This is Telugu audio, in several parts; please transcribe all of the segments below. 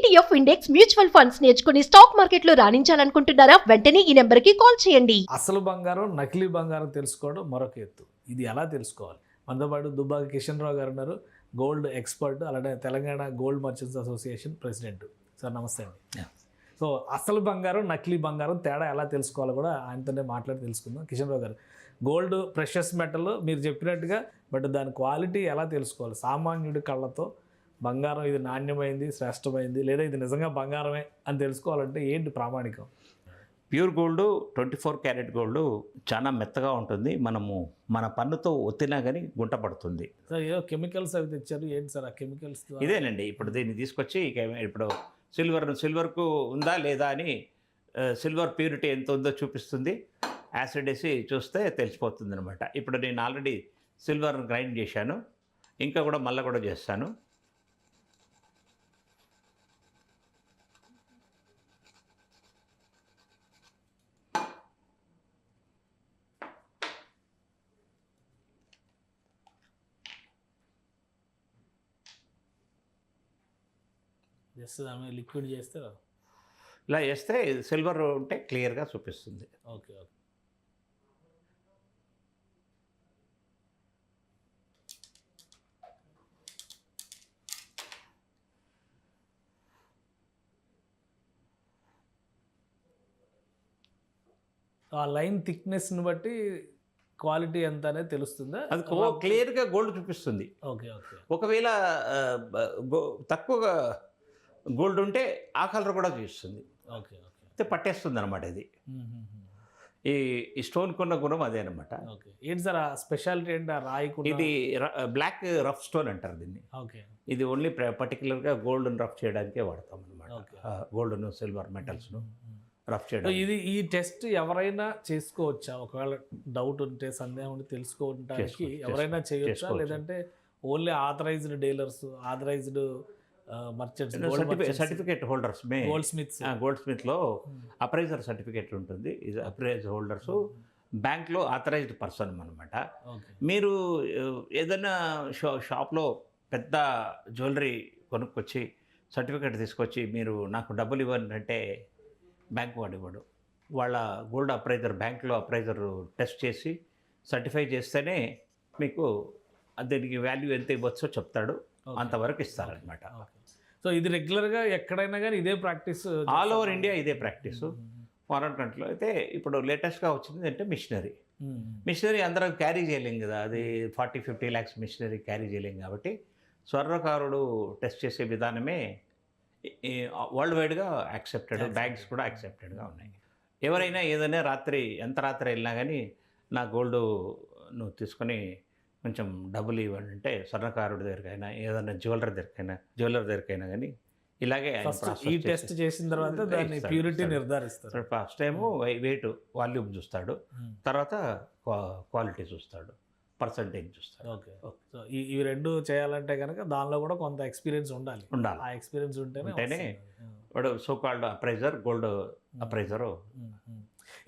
ఈటీఎఫ్ ఇండెక్స్ మ్యూచువల్ ఫండ్స్ నేర్చుకుని స్టాక్ మార్కెట్లో రాణించాలనుకుంటున్నారా? వెంటనే ఈ నెంబర్కి కాల్ చేయండి. అసలు బంగారం నకిలీ బంగారం తెలుసుకోవడం మరొక ఎత్తు. ఇది ఎలా తెలుసుకోవాలి? మనతో పాటు దుబ్బాక కిషన్ రావు గారు ఉన్నారు, గోల్డ్ ఎక్స్పర్ట్, అలానే Telangana gold merchants association president. Sir నమస్తే అండి. సో అసలు బంగారం నకిలీ బంగారం తేడా ఎలా తెలుసుకోవాలో కూడా ఆయనతోనే మాట్లాడి తెలుసుకుందాం. కిషన్ రావు గారు, గోల్డ్ ప్రెషస్ మెటల్ మీరు చెప్పినట్టుగా, బట్ దాని క్వాలిటీ ఎలా తెలుసుకోవాలి? సామాన్యుడి కళ్ళతో బంగారం ఇది నాణ్యమైంది, శ్రేష్టమైంది, లేదా ఇది నిజంగా బంగారమే అని తెలుసుకోవాలంటే ఏంటి ప్రామాణికం? ప్యూర్ గోల్డ్ 24 క్యారెట్ గోల్డ్ చాలా మెత్తగా ఉంటుంది. మనము మన పన్నుతో ఒత్తినా కానీ గుంట పడుతుంది. సార్ ఏదో కెమికల్స్ అవి తెచ్చారు, ఏంటి సార్ ఆ కెమికల్స్? ఇదేనండి, ఇప్పుడు దీన్ని తీసుకొచ్చి ఇప్పుడు సిల్వర్కు ఉందా లేదా అని సిల్వర్ ప్యూరిటీ ఎంత ఉందో చూపిస్తుంది. యాసిడ్ వేసి చూస్తే తెలిసిపోతుంది అనమాట. ఇప్పుడు నేను ఆల్రెడీ సిల్వర్ గ్రైండ్ చేశాను, ఇంకా కూడా మళ్ళీ కూడా చేస్తాను. జస్ట్ దాని లిక్విడ్ చేస్తే ఇలా చేస్తే సిల్వర్ ఉంటే క్లియర్గా చూపిస్తుంది. Okay okay. ఆ లైన్ థిక్నెస్ని బట్టి క్వాలిటీ ఎంత అనేది తెలుస్తుందా? అది క్లియర్గా గోల్డ్ చూపిస్తుంది. Okay okay. ఒకవేళ తక్కువగా గోల్డ్ ఉంటే ఆ కలర్ కూడా చూపిస్తుంది. Okay okay. అయితే పట్టేస్తుంది అనమాట. ఇది ఈ స్టోన్ కొన్న గుణం అదే అనమాట. ఓకే. ఏంటి సార్ ఆ స్పెషాలిటీ ఏంటి? ఆ రాయి ఇది బ్లాక్ రఫ్ స్టోన్ అంటారు దీన్ని. ఓకే. ఇది ఓన్లీ పర్టికులర్గా గోల్డ్ను రఫ్ చేయడానికే వాడతాం అనమాట. గోల్డ్ను సిల్వర్ మెటల్స్ను రఫ్ చేయడం. ఇది ఈ టెస్ట్ ఎవరైనా చేసుకోవచ్చా? ఒకవేళ డౌట్ ఉంటే, సందేహం ఉంటే తెలుసుకోవడానికి ఎవరైనా చేయొచ్చా, లేదంటే only authorized dealers, authorized merchants, certificate holders, gold స్మిత్లో అప్రైజర్ సర్టిఫికేట్ ఉంటుంది. ఇది అప్రైజ్ హోల్డర్స్, బ్యాంక్లో ఆథరైజ్డ్ పర్సన్ అనమాట. మీరు ఏదైనా షాప్లో పెద్ద జ్యువెలరీ కొనుక్కొచ్చి సర్టిఫికేట్ తీసుకొచ్చి మీరు నాకు డబ్బులు ఇవ్వండి అంటే బ్యాంక్ వాడు ఇవ్వడు. వాళ్ళ గోల్డ్ అప్రైజర్, బ్యాంక్లో అప్రైజర్ టెస్ట్ చేసి సర్టిఫై చేస్తేనే మీకు దీనికి వాల్యూ ఎంత ఇవ్వచ్చో చెప్తాడు. అంతవరకు ఇస్తారనమాట. సో ఇది రెగ్యులర్గా ఎక్కడైనా కానీ ఇదే ప్రాక్టీస్? ఆల్ ఓవర్ ఇండియా ఇదే ప్రాక్టీసు. ఫారెన్ కంట్రీలో అయితే ఇప్పుడు లేటెస్ట్గా వచ్చింది అంటే మిషనరీ అందరం క్యారీ చేయలేం కదా. అది 40-50 lakhs మిషనరీ క్యారీ చేయలేం కాబట్టి స్వర్ణకారుడు టెస్ట్ చేసే విధానమే వరల్డ్ వైడ్గా యాక్సెప్టెడ్. బ్యాంక్స్ కూడా యాక్సెప్టెడ్గా ఉన్నాయి. ఎవరైనా ఏదైనా ఎంత రాత్రి వెళ్ళినా కానీ నా గోల్డ్ నువ్వు తీసుకొని కొంచెం డబ్బులు ఇవ్వండి అంటే స్వర్ణకారుడి దగ్గరికైనా, ఏదైనా జ్యువెలర్ దగ్గరికైనా కానీ ఇలాగే ఈ టెస్ట్ చేసిన తర్వాత దాని ప్యూరిటీ నిర్ధారిస్తారు. ఫస్ట్ టైము వెయిట్, వాల్యూమ్ చూస్తాడు, తర్వాత క్వాలిటీ చూస్తాడు, పర్సంటేజ్ చూస్తాడు. ఓకే. సో ఇవి రెండు చేయాలంటే కనుక దానిలో కూడా కొంత ఎక్స్పీరియన్స్ ఉండాలి. ఆ ఎక్స్పీరియన్స్ ఉంటేనే వాడు సో కాల్డ్ అప్రైజర్, గోల్డ్ అప్రైజరు.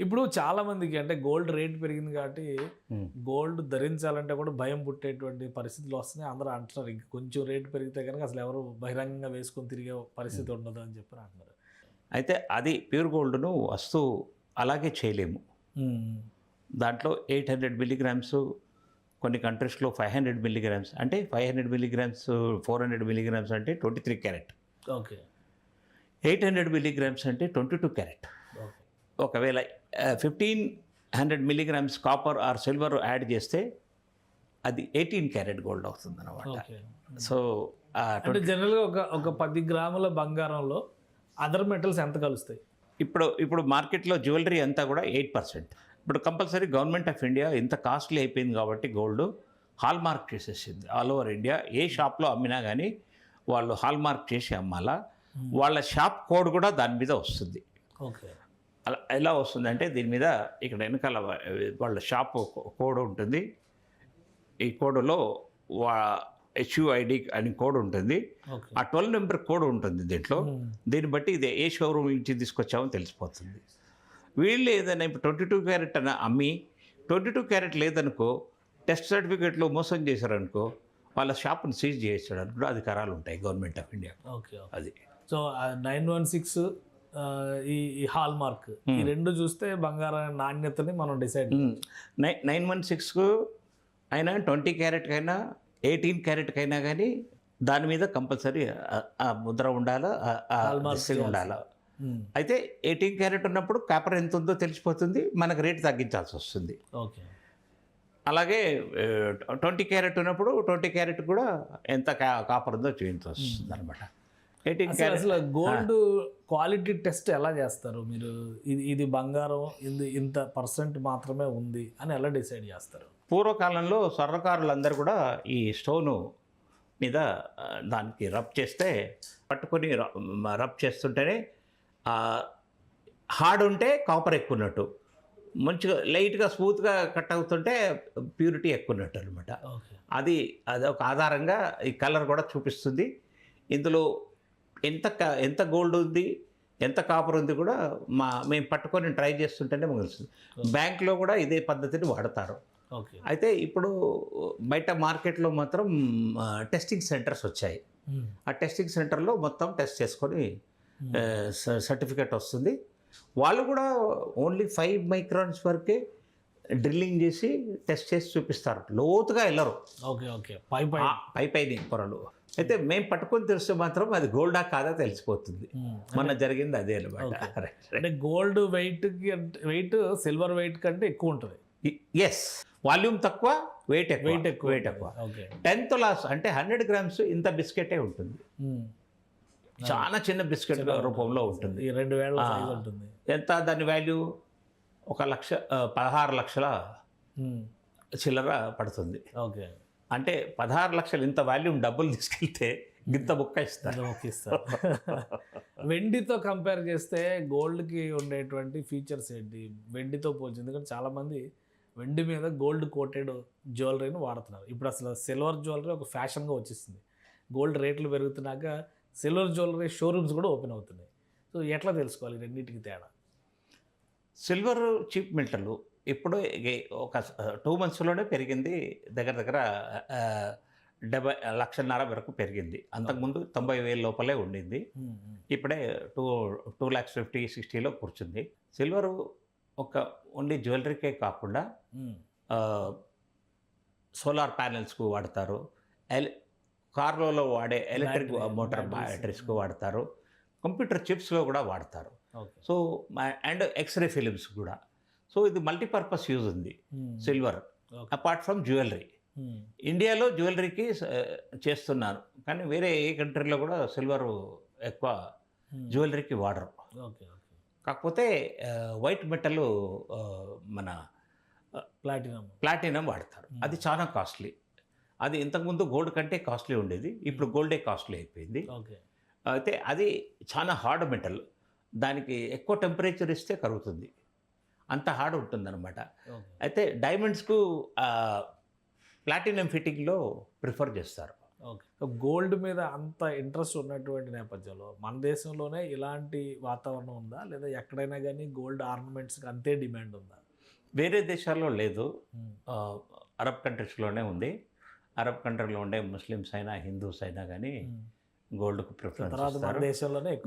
ఇప్పుడు చాలా మందికి అంటే గోల్డ్ రేట్ పెరిగింది కాబట్టి గోల్డ్ ధరించాలంటే కూడా భయం పుట్టేటువంటి పరిస్థితులు వస్తున్నాయి. అందరూ అంటున్నారు ఇంక కొంచెం రేటు పెరిగితే కనుక అసలు ఎవరు బహిరంగంగా వేసుకొని తిరిగే పరిస్థితి ఉండదు అని చెప్పి అంటున్నారు. అయితే అది ప్యూర్ గోల్డ్ను వస్తువు అలాగే చేయలేము. దాంట్లో 800 milligrams, కొన్ని కంట్రీస్లో 500 milligrams, అంటే 500 milligrams, 400 milligrams అంటే 23 క్యారెట్. ఓకే. 800 milligrams అంటే 22 క్యారెట్. ఒకవేళ 1500 milligrams copper are silver add చేస్తే అది 18 క్యారెట్ గోల్డ్ అవుతుంది అన్నమాట. సో అంటే జనరల్గా ఒక 10 గ్రాముల బంగారంలో అదర్ మెటల్స్ ఎంత కలుస్తాయి? ఇప్పుడు మార్కెట్లో జ్యువెలరీ అంతా కూడా 8%. ఇప్పుడు కంపల్సరీ గవర్నమెంట్ ఆఫ్ ఇండియా ఇంత కాస్ట్లీ అయిపోయింది కాబట్టి గోల్డ్ హాల్ మార్క్ చేసేసింది. ఆల్ ఓవర్ ఇండియా ఏ షాప్లో అమ్మినా కానీ వాళ్ళు హాల్ మార్క్ చేసి అమ్మాలా. వాళ్ళ షాప్ కోడ్ కూడా దాని మీద వస్తుంది. ఓకే. అలా ఎలా వస్తుందంటే దీని మీద ఇక్కడ వెనకాల వాళ్ళ షాప్ కోడ్ ఉంటుంది. ఈ కోడ్లో HUID అని కోడ్ ఉంటుంది. ఆ 12 నెంబర్ కోడ్ ఉంటుంది దీంట్లో. దీన్ని బట్టి ఇది ఏ షోరూమ్ నుంచి తీసుకొచ్చామో తెలిసిపోతుంది. వీళ్ళు ఏదైనా ఇప్పుడు 22 క్యారెట్ అని అమ్మి 22 క్యారెట్ లేదనుకో, టెస్ట్ సర్టిఫికేట్లో మోసం చేశారనుకో, వాళ్ళ షాప్ను సీజ్ చేసాడు అనుకో, అధికారాలు ఉంటాయి గవర్నమెంట్ ఆఫ్ ఇండియా. ఓకే. అది సో 916 ఈ హాల్ మార్క్ ఈ రెండు చూస్తే బంగారం నాణ్యతని మనం డిసైడ్ 916కు అయినా 20 క్యారెట్కైనా 18 క్యారెట్కైనా కానీ దాని మీద కంపల్సరీ ఆ ముద్ర ఉండాలా, ఉండాలా. అయితే 18 క్యారెట్ ఉన్నప్పుడు కాపర్ ఎంత ఉందో తెలిసిపోతుంది, మనకు రేటు తగ్గించాల్సి వస్తుంది. ఓకే. అలాగే 20 క్యారెట్ ఉన్నప్పుడు 20 క్యారెట్ కూడా ఎంత కాపర్ ఉందో చూపించాల్సి వస్తుంది అనమాట. 18 క్యారెట్ అసలు గోల్డ్ క్వాలిటీ టెస్ట్ ఎలా చేస్తారు మీరు? ఇది బంగారం ఇంత పర్సెంట్ మాత్రమే ఉంది అని ఎలా డిసైడ్ చేస్తారు? పూర్వకాలంలో స్వర్ణకారులందరూ కూడా ఈ స్టోను మీద దానికి రబ్ చేస్తే పట్టుకొని రబ్ చేస్తుంటేనే హార్డ్ ఉంటే కాపర్ ఎక్కువ ఉన్నట్టు, మంచిగా లైట్గా స్మూత్గా కట్ అవుతుంటే ప్యూరిటీ ఎక్కువ ఉన్నట్టు అనమాట. అది ఒక ఆధారంగా ఈ కలర్ కూడా చూపిస్తుంది. ఇందులో ఎంత గోల్డ్ ఉంది, ఎంత కాపర్ ఉంది కూడా మేము పట్టుకొని ట్రై చేస్తుంటేనే మాకు తెలుస్తుంది. బ్యాంక్లో కూడా ఇదే పద్ధతిని వాడతారు. అయితే ఇప్పుడు బయట మార్కెట్లో మాత్రం టెస్టింగ్ సెంటర్స్ వచ్చాయి. ఆ టెస్టింగ్ సెంటర్లో మొత్తం టెస్ట్ చేసుకొని సర్టిఫికేట్ వస్తుంది. వాళ్ళు కూడా ఓన్లీ 5 మైక్రాన్స్ వరకే డ్రిల్లింగ్ చేసి టెస్ట్ చేసి చూపిస్తారు, లోతుగా వెళ్ళరు. పై పొరలు. అయితే మేము పట్టుకొని తెలిస్తే మాత్రం అది గోల్డా కాదా తెలిసిపోతుంది. మొన్న జరిగింది అదే అనమాట. అంటే గోల్డ్ వెయిట్ సిల్వర్ వెయిట్ కంటే ఎక్కువ ఉంటుంది. ఎస్, వాల్యూమ్ తక్కువ, వెయిట్ ఎక్కువ. 10th లాస్ అంటే 100 grams ఇంత బిస్కెటే ఉంటుంది. చాలా చిన్న బిస్కెట్ రూపంలో ఉంటుంది. 2000 సైజ్ ఉంటుంది. ఎంత దాని వాల్యూ? 16 లక్షల చిల్లర పడుతుంది. ఓకే. అంటే 16 లక్షలు ఇంత వాల్యూమ్ డబ్బులు తీసుకెళ్తే గింత బుక్క ఇస్తారు. వెండితో కంపేర్ చేస్తే గోల్డ్కి ఉండేటువంటి ఫీచర్స్ ఏంటి వెండితో పోల్చి? ఎందుకంటే చాలామంది వెండి మీద గోల్డ్ కోటెడ్ జ్యువెలరీని వాడుతున్నారు. ఇప్పుడు అసలు సిల్వర్ జ్యువెలరీ ఒక ఫ్యాషన్గా వచ్చేసింది. గోల్డ్ రేట్లు పెరుగుతున్నాక సిల్వర్ జ్యువెలరీ షోరూమ్స్ కూడా ఓపెన్ అవుతున్నాయి. సో ఎట్లా తెలుసుకోవాలి రెండింటికి తేడా? సిల్వర్ చీప్ మెటల్ ఇప్పుడు ఒక 2 monthsలోనే పెరిగింది. దగ్గర 70 లక్షన్నర వరకు పెరిగింది. అంతకుముందు 90,000 లోపలే ఉండింది. ఇప్పుడే 2,50,60,000లో కూర్చుంది. సిల్వరు ఒక ఓన్లీ జ్యువెలరీకే కాకుండా సోలార్ ప్యానెల్స్కు వాడతారు, కార్లలో వాడే ఎలక్ట్రిక్ మోటార్ బ్యాటరీస్కు వాడతారు, కంప్యూటర్ చిప్స్లో కూడా వాడతారు. సో అండ్ ఎక్స్రే ఫిలిమ్స్ కూడా. సో ఇది మల్టీపర్పస్ యూజ్ ఉంది సిల్వర్, అపార్ట్ ఫ్రమ్ జ్యువెలరీ. ఇండియాలో జ్యువెలరీకి చేస్తున్నారు, కానీ వేరే ఏ కంట్రీలో కూడా సిల్వర్ ఎక్కువ జ్యువెలరీకి వాడరు. కాకపోతే వైట్ మెటల్ మన ప్లాటినం వాడతారు. అది చాలా కాస్ట్లీ. అది ఇంతకుముందు గోల్డ్ కంటే కాస్ట్లీ ఉండేది, ఇప్పుడు గోల్డే కాస్ట్లీ అయిపోయింది. అయితే అది చాలా హార్డ్ మెటల్, దానికి ఎక్కువ టెంపరేచర్ ఇస్తే కరుగుతుంది, అంత హార్డ్ ఉంటుందన్నమాట. అయితే డైమండ్స్కు ప్లాటినం ఫిట్టింగ్లో ప్రిఫర్ చేస్తారు. గోల్డ్ మీద అంత ఇంట్రెస్ట్ ఉన్నటువంటి నేపథ్యంలో మన దేశంలోనే ఇలాంటి వాతావరణం ఉందా, లేదా ఎక్కడైనా కానీ గోల్డ్ ఆర్నమెంట్స్కి అంతే డిమాండ్ ఉందా? వేరే దేశాల్లో లేదు, అరబ్ కంట్రీస్లోనే ఉంది. అరబ్ కంట్రీలో ఉండే ముస్లిమ్స్ అయినా హిందూస్ అయినా కానీ గోల్డ్కు ప్రిఫరెన్స్ ఇస్తారు.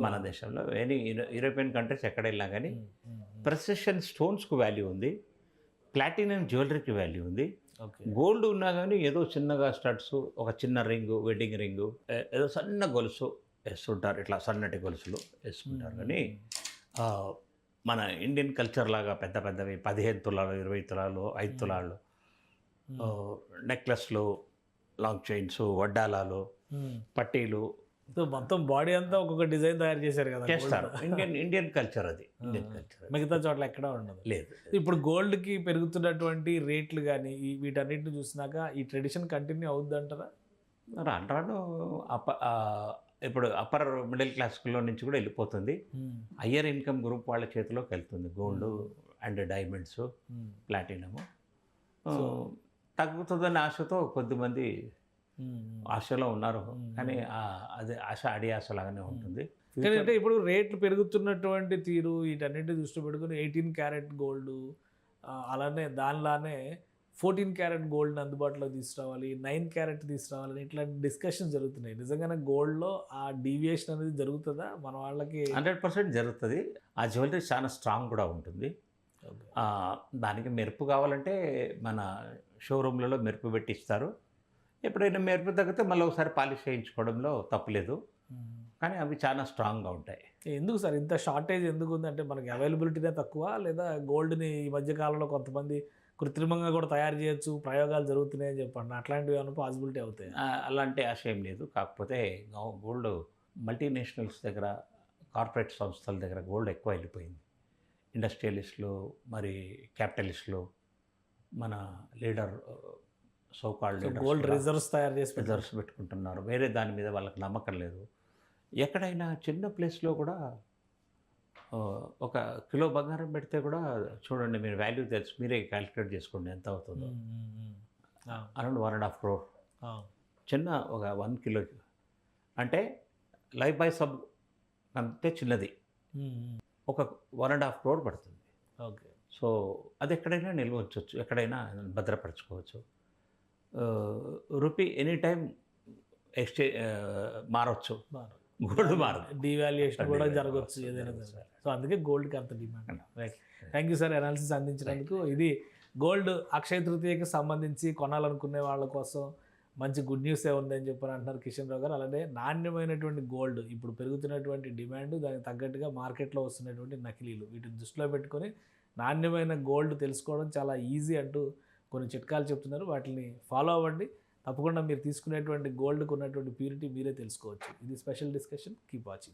మన దేశంలో ఎనీ యూరోపియన్ కంట్రీస్ ఎక్కడ వెళ్ళినా కానీ ప్రెసిషన్ స్టోన్స్కు వాల్యూ ఉంది, ప్లాటినం జ్యువెలరీకి వాల్యూ ఉంది. గోల్డ్ ఉన్నా కానీ ఏదో చిన్నగా స్టడ్స్, ఒక చిన్న రింగు, వెడ్డింగ్ రింగు, ఏదో సన్న గొలుసు వేస్తుంటారు, ఇట్లా సన్నటి గొలుసులు వేసుకుంటారు. కానీ మన ఇండియన్ కల్చర్ లాగా పెద్ద పెద్దవి 15 తులాలు, 20 తులాలు, 5 తులాలు నెక్లెస్లు, లాంగ్ చైన్స్, వడ్డాలాలు, పట్టీలు, మొత్తం బాడీ అంతా ఒక్కొక్క డిజైన్ తయారు చేశారు కదా, చేస్తారు. ఇండియన్ కల్చర్ అది. ఇండియన్ కల్చర్ మిగతా చోట్ల ఎక్కడా ఉండదు. లేదు. ఇప్పుడు గోల్డ్కి పెరుగుతున్నటువంటి రేట్లు కానీ వీటన్నిటిని చూసినాక ఈ ట్రెడిషన్ కంటిన్యూ అవుద్ది అంటారా? రాను ఇప్పుడు అప్పర్ మిడిల్ క్లాస్లో నుంచి కూడా వెళ్ళిపోతుంది. హయ్యర్ ఇన్కమ్ గ్రూప్ వాళ్ళ చేతిలోకి వెళ్తుంది గోల్డ్ అండ్ డైమండ్స్, ప్లాటినము. తగ్గుతుందని ఆశతో కొద్దిమంది ఆశలో ఉన్నారు, కానీ అది ఆశ అడి ఆశ లాగానే ఉంటుంది. అంటే ఇప్పుడు రేట్లు పెరుగుతున్నటువంటి తీరు వీటన్నిటి దృష్టి పెట్టుకుని 18 క్యారెట్ గోల్డ్ అలానే దానిలానే 14 క్యారెట్ గోల్డ్ని అందుబాటులో తీసుకురావాలి, 9 క్యారెట్ తీసుకురావాలని ఇట్లాంటి డిస్కషన్ జరుగుతున్నాయి. నిజంగానే గోల్డ్లో ఆ డీవియేషన్ అనేది జరుగుతుందా మన వాళ్ళకి? 100% జరుగుతుంది. ఆ జ్యువెలరీ చాలా స్ట్రాంగ్ కూడా ఉంటుంది. దానికి మెరుపు కావాలంటే మన షోరూమ్లలో మెరుపు పెట్టి ఇస్తారు. ఎప్పుడైనా మెరుపు తగ్గితే మళ్ళీ ఒకసారి పాలిష్ చేయించుకోవడంలో తప్పులేదు. కానీ అవి చాలా స్ట్రాంగ్గా ఉంటాయి. ఎందుకు సార్ ఇంత షార్టేజ్ ఎందుకు ఉందంటే మనకి అవైలబిలిటీనే తక్కువ, లేదా గోల్డ్ని ఈ మధ్య కాలంలో కొంతమంది కృత్రిమంగా కూడా తయారు చేయొచ్చు, ప్రయోగాలు జరుగుతున్నాయని చెప్పండి, అట్లాంటివి ఏమైనా పాసిబిలిటీ అవుతాయి? అలాంటి ఆశయం లేదు. కాకపోతే గోల్డ్ మల్టీనేషనల్స్ దగ్గర, కార్పొరేట్ సంస్థల దగ్గర గోల్డ్ ఎక్కువ వెళ్ళిపోయింది. ఇండస్ట్రియలిస్టులు, మరి క్యాపిటలిస్టులు, మన లీడర్ సోకాల్డ్ గోల్డ్ రిజర్వ్స్ తయారు చేసి రిజర్వ్స్ పెట్టుకుంటున్నారు. వేరే దాని మీద వాళ్ళకి నమ్మకం లేదు. ఎక్కడైనా చిన్న ప్లేస్లో కూడా ఒక కిలో బంగారం పెడితే కూడా చూడండి, మీరు వాల్యూ తెలుసు, మీరే క్యాలిక్యులేట్ చేసుకోండి ఎంత అవుతుందో. Around 1.5 crore. చిన్న ఒక 1 కిలో అంటే లైఫ్ బై సబ్ అంతే చిన్నది, ఒక 1.5 crore పడుతుంది. ఓకే. సో అది ఎక్కడైనా నిల్వ ఉంచవచ్చు, ఎక్కడైనా భద్రపరచుకోవచ్చు. రూపీ ఎనీ టైం ఎక్స్చేంజ్ మారవచ్చు, గోల్డ్ మారదు, డివాల్యుయేషన్ కూడా జరగవచ్చు ఏదైనా. సో అందుకే గోల్డ్కి అంత demand. Right, thank you sir analysis అందించినందుకు. ఇది గోల్డ్ అక్షయ తృతీయకి సంబంధించి కొనాలనుకునే వాళ్ళ కోసం మంచి గుడ్ న్యూసే ఉందని చెప్పని అంటున్నారు కిషన్ రావు గారు. అలానే నాణ్యమైనటువంటి గోల్డ్, ఇప్పుడు పెరుగుతున్నటువంటి డిమాండ్, దానికి తగ్గట్టుగా మార్కెట్లో వస్తున్నటువంటి నకిలీలు, వీటిని దృష్టిలో పెట్టుకొని నాణ్యమైన గోల్డ్ తెలుసుకోవడం చాలా ఈజీ అంటూ కొన్ని చిట్కాలు చెప్తున్నారు. వాటిని ఫాలో అవ్వండి. తప్పకుండా మీరు తీసుకునేటువంటి గోల్డ్కు ఉన్నటువంటి ప్యూరిటీ మీరే తెలుసుకోవచ్చు. ఇది స్పెషల్ డిస్కషన్. Keep watching.